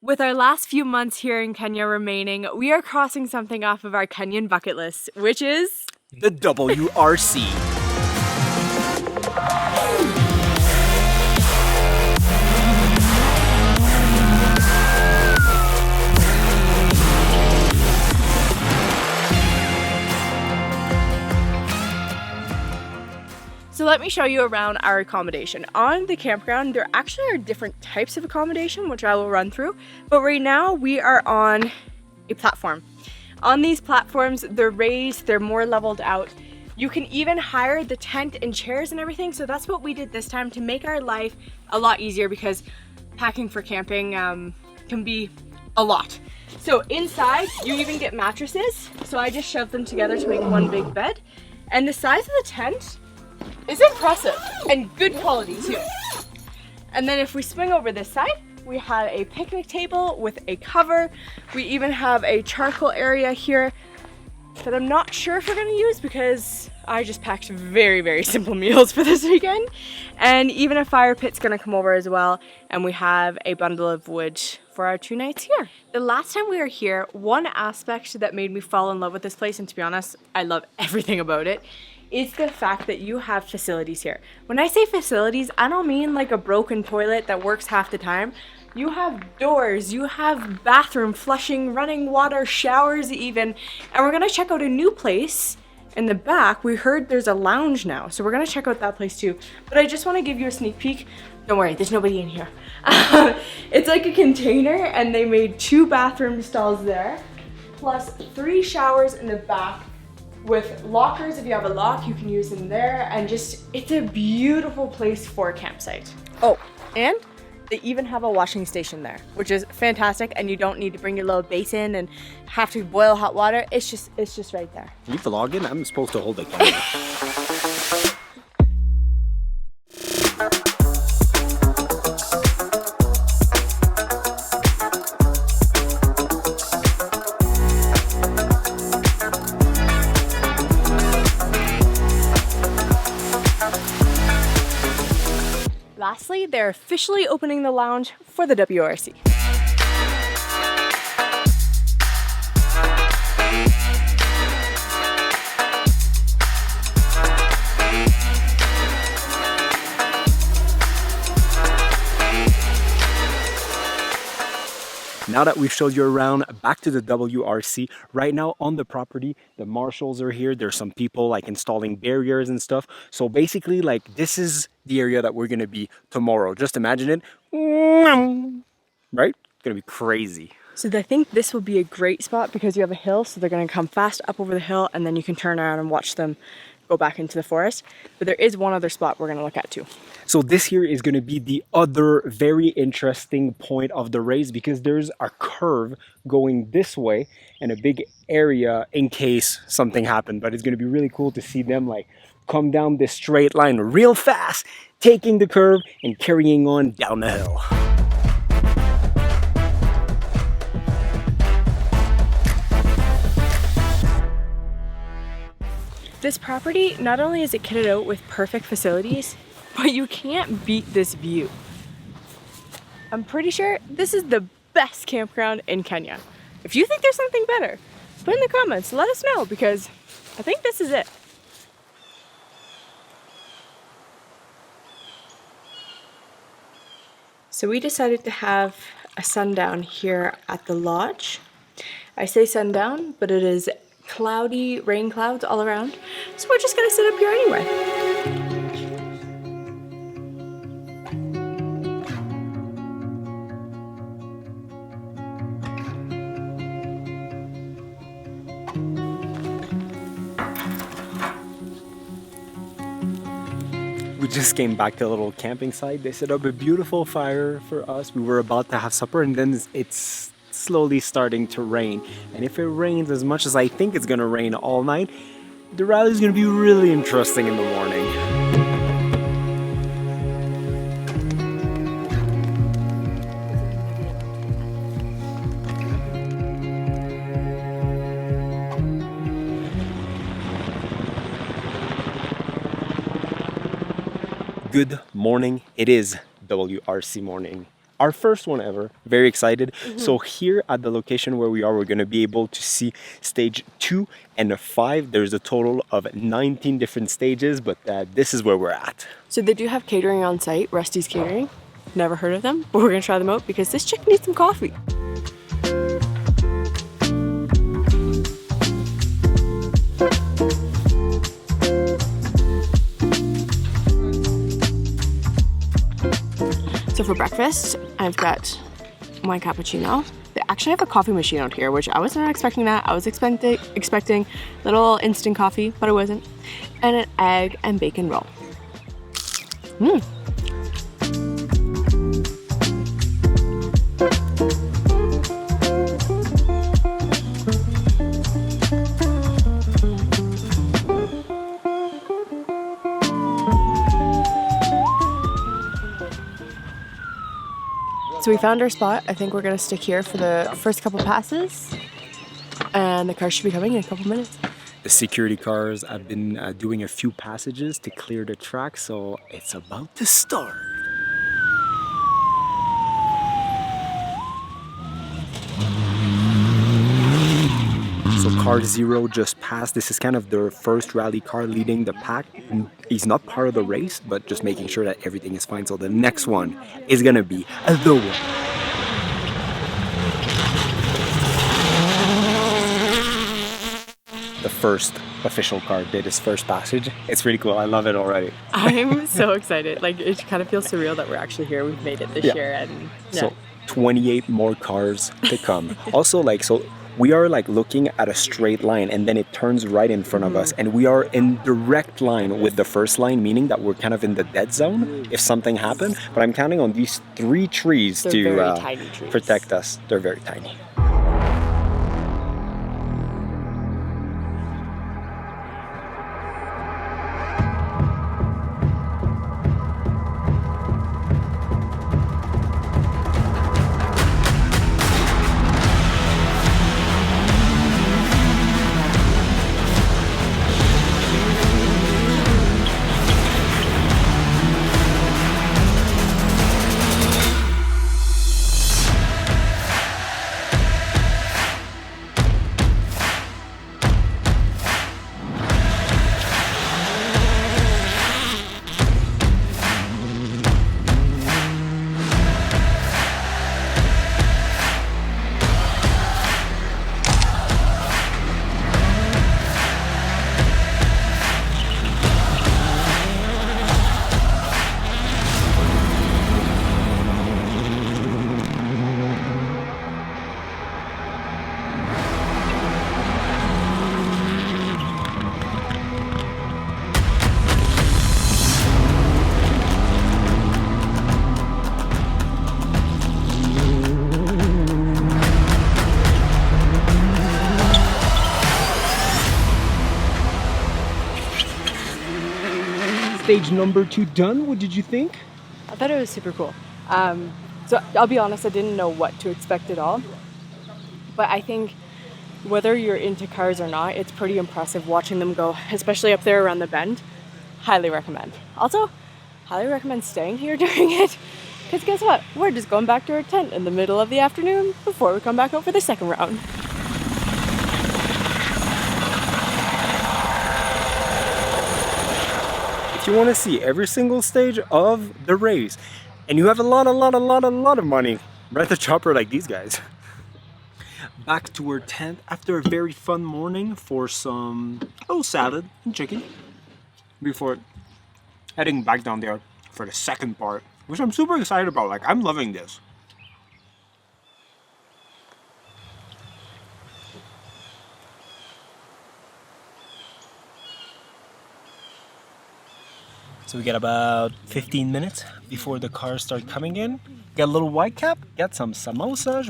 With our last few months here in Kenya remaining, we are crossing something off of our Kenyan bucket list, which is the WRC. So let me show you around our accommodation. On the campground, there actually are different types of accommodation, which I will run through. But right now we are on a platform. On these platforms, they're raised, they're more leveled out. You can even hire the tent and chairs and everything. So that's what we did this time to make our life a lot easier, because packing for camping can be a lot. So inside, you even get mattresses. So I just shoved them together to make one big bed. And the size of the tent is impressive and good quality too. And then if we swing over this side, we have a picnic table with a cover. We even have a charcoal area here that I'm not sure if we're gonna use because I just packed very, very simple meals for this weekend. And even a fire pit's gonna come over as well. And we have a bundle of wood for our 2 nights here. The last time we were here, one aspect that made me fall in love with this place, and to be honest, I love everything about it, is the fact that you have facilities here. When I say facilities, I don't mean like a broken toilet that works half the time. You have doors, you have bathroom, flushing, running water, showers even. And we're gonna check out a new place in the back. We heard there's a lounge now, so we're gonna check out that place too. But I just wanna give you a sneak peek. Don't worry, there's nobody in here. It's like a container, and they made 2 bathroom stalls there, plus 3 showers in the back, with lockers. If you have a lock, you can use them there, and just, it's a beautiful place for a campsite. Oh, and they even have a washing station there, which is fantastic, and you don't need to bring your little basin and have to boil hot water. It's just right there. Are you vlogging? I'm supposed to hold the camera. Lastly, they're officially opening the lounge for the WRC. Now that we've showed you around, back to the WRC. Right now on the property, the marshals are here. There's some people like installing barriers and stuff. So basically, like, this is the area that we're gonna be tomorrow. Just imagine it, right? It's gonna be crazy. So I think this will be a great spot because you have a hill, so they're gonna come fast up over the hill, and then you can turn around and watch them go back into the forest. But there is one other spot we're gonna look at too. So this here is going to be the other very interesting point of the race, because there's a curve going this way and a big area in case something happened. But it's going to be really cool to see them like come down this straight line real fast, taking the curve and carrying on down the hill. This property, not only is it kitted out with perfect facilities, but you can't beat this view. I'm pretty sure this is the best campground in Kenya. If you think there's something better, put in the comments, let us know, because I think this is it. So we decided to have a sundown here at the lodge. I say sundown, but it is cloudy, rain clouds all around. So we're just gonna sit up here anyway. We just came back to a little camping site. They set up a beautiful fire for us. We were about to have supper, and then it's slowly starting to rain. And if it rains as much as I think it's gonna rain all night, the rally is gonna be really interesting in the morning. Good morning. It is WRC Morning. our first one ever. Very excited. So here at the location where we are, we're going to be able to see stage 2 and 5. There's a total of 19 different stages, but this is where we're at. So they do have catering on site, Rusty's Catering. Never heard of them, but we're gonna try them out because this chick needs some coffee. So for breakfast, I've got my cappuccino. They actually have a coffee machine out here, which I was not expecting that. I was expecting little instant coffee, but it wasn't. And an egg and bacon roll. So we found our spot. I think we're gonna stick here for the first couple passes, and the car should be coming in a couple minutes. The security cars have been doing a few passages to clear the track, so it's about to start. So car 0 just passed. This is kind of their first rally car leading the pack. He's not part of the race, but just making sure that everything is fine. So the next one is gonna be the one. The first official car did his first passage. It's pretty cool. I love it already. I'm so excited. Like, it kind of feels surreal that we're actually here. We've made it this year, and So 28 more cars to come. Also, like, so we are like looking at a straight line, and then it turns right in front of us, and we are in direct line with the first line, meaning that we're kind of in the dead zone if something happened. But I'm counting on these 3 trees They're to very tiny trees. protect us. They're very tiny. Stage number 2 done. What did you think? I thought it was super cool. So I'll be honest, I didn't know what to expect at all. But I think whether you're into cars or not, it's pretty impressive watching them go, especially up there around the bend. Highly recommend. Also, highly recommend staying here during it. Because guess what? We're just going back to our tent in the middle of the afternoon before we come back out for the second round. If you want to see every single stage of the race, and you have a lot of money, rent a chopper like these guys. Back to our tent after a very fun morning for some little salad and chicken before heading back down there for the second part, which I'm super excited about. Like, I'm loving this. So we got about 15 minutes before the cars start coming in. Got a little white cap, got some samosas,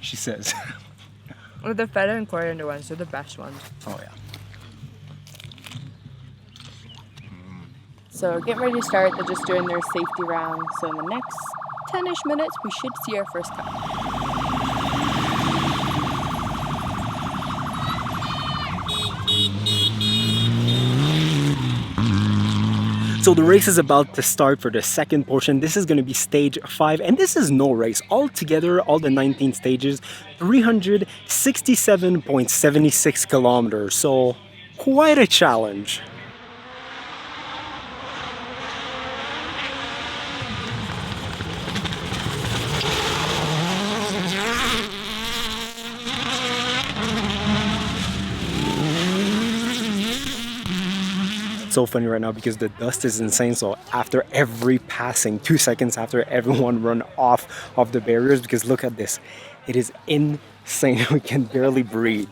she says. Well, the feta and coriander ones are the best ones. Oh yeah. So getting ready to start, they're just doing their safety round. So in the next 10-ish minutes, we should see our first car. So the race is about to start for the second portion. This is going to be stage 5, and this is no race. Altogether, all the 19 stages, 367.76 kilometers. So quite a challenge. So funny right now because the dust is insane. So after every passing, 2 seconds after everyone run off of the barriers, because look at this, it is insane. We can barely breathe.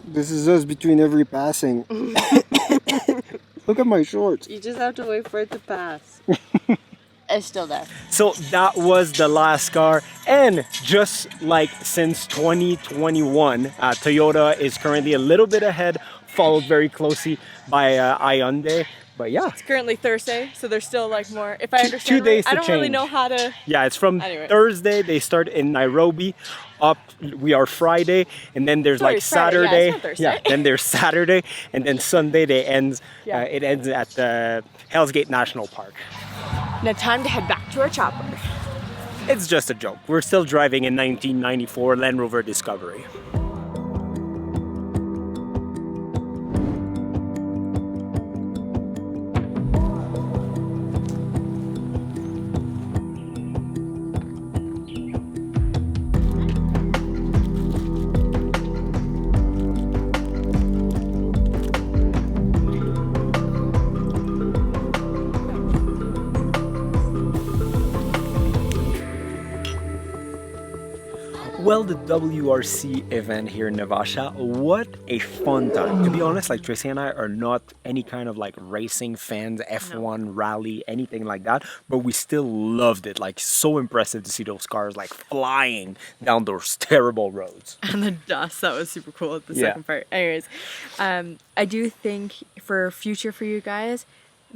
This is us between every passing. Look at my shorts. You just have to wait for it to pass. It's still there. So that was the last car, and just like since 2021, Toyota is currently a little bit ahead, followed very closely by Hyundai. But yeah, It's currently Thursday, so there's still like more. If I understand, 2 days right, I to don't really change. know how to. yeah, it's from Anyway. Thursday. They start in Nairobi. Up, we are Friday, and then there's Sorry, like it's Friday. Yeah, Saturday. it's not Thursday. Then there's Saturday, and then Sunday they ends. Yeah. It ends at the Hell's Gate National Park. Now time to head back to our chopper. It's just a joke. We're still driving in 1994 Land Rover Discovery. Well, the WRC event here in Naivasha, what a fun time. To be honest, like Tracy and I are not any kind of like racing fans, F1, rally, anything like that, but we still loved it. Like so impressive to see those cars like flying down those terrible roads. And the dust, that was super cool at the Yeah. second part. Anyways, I do think for future for you guys,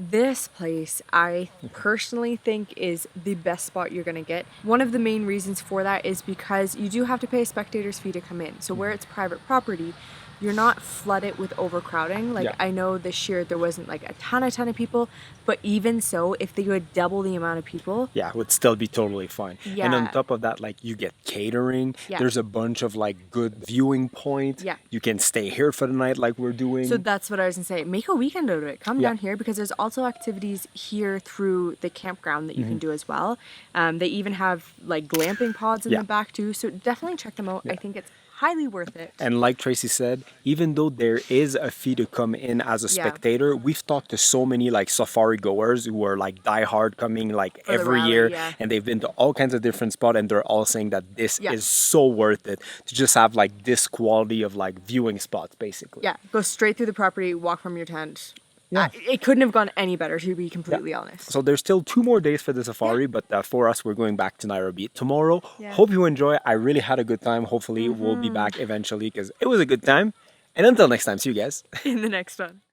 this place I personally think is the best spot you're gonna get. One of the main reasons for that is because you do have to pay a spectator's fee to come in. So where it's private property, you're not flooded with overcrowding. Like Yeah. I know this year there wasn't like a ton of people, but even so, if they would double the amount of people, Yeah, would still be totally fine. And on Yeah. top of that, like you get catering. Yeah. There's a bunch of like good viewing points. Yeah. You can stay here for the night like we're doing. so that's what I was gonna say. Make a weekend out of it. Come Yeah. down here because there's also activities here through the campground that you Mm-hmm. can do as well. They even have like glamping pods in Yeah. the back too. So definitely check them out. I think it's highly worth it. And like Tracy said, even though there is a fee to come in as a Yeah. spectator, we've talked to so many like safari goers who are like diehard coming like For the every rally, year, yeah. and they've been to all kinds of different spots, and they're all saying that this Yeah. is so worth it to just have like this quality of like viewing spots, basically. Yeah, go straight through the property, walk from your tent. Yeah. It couldn't have gone any better, to be completely honest. So there's still 2 more days for the safari, but for us, we're going back to Nairobi tomorrow. Yeah. Hope you enjoy. I really had a good time. Hopefully, we'll be back eventually because it was a good time. And until next time, see you guys. In the next one.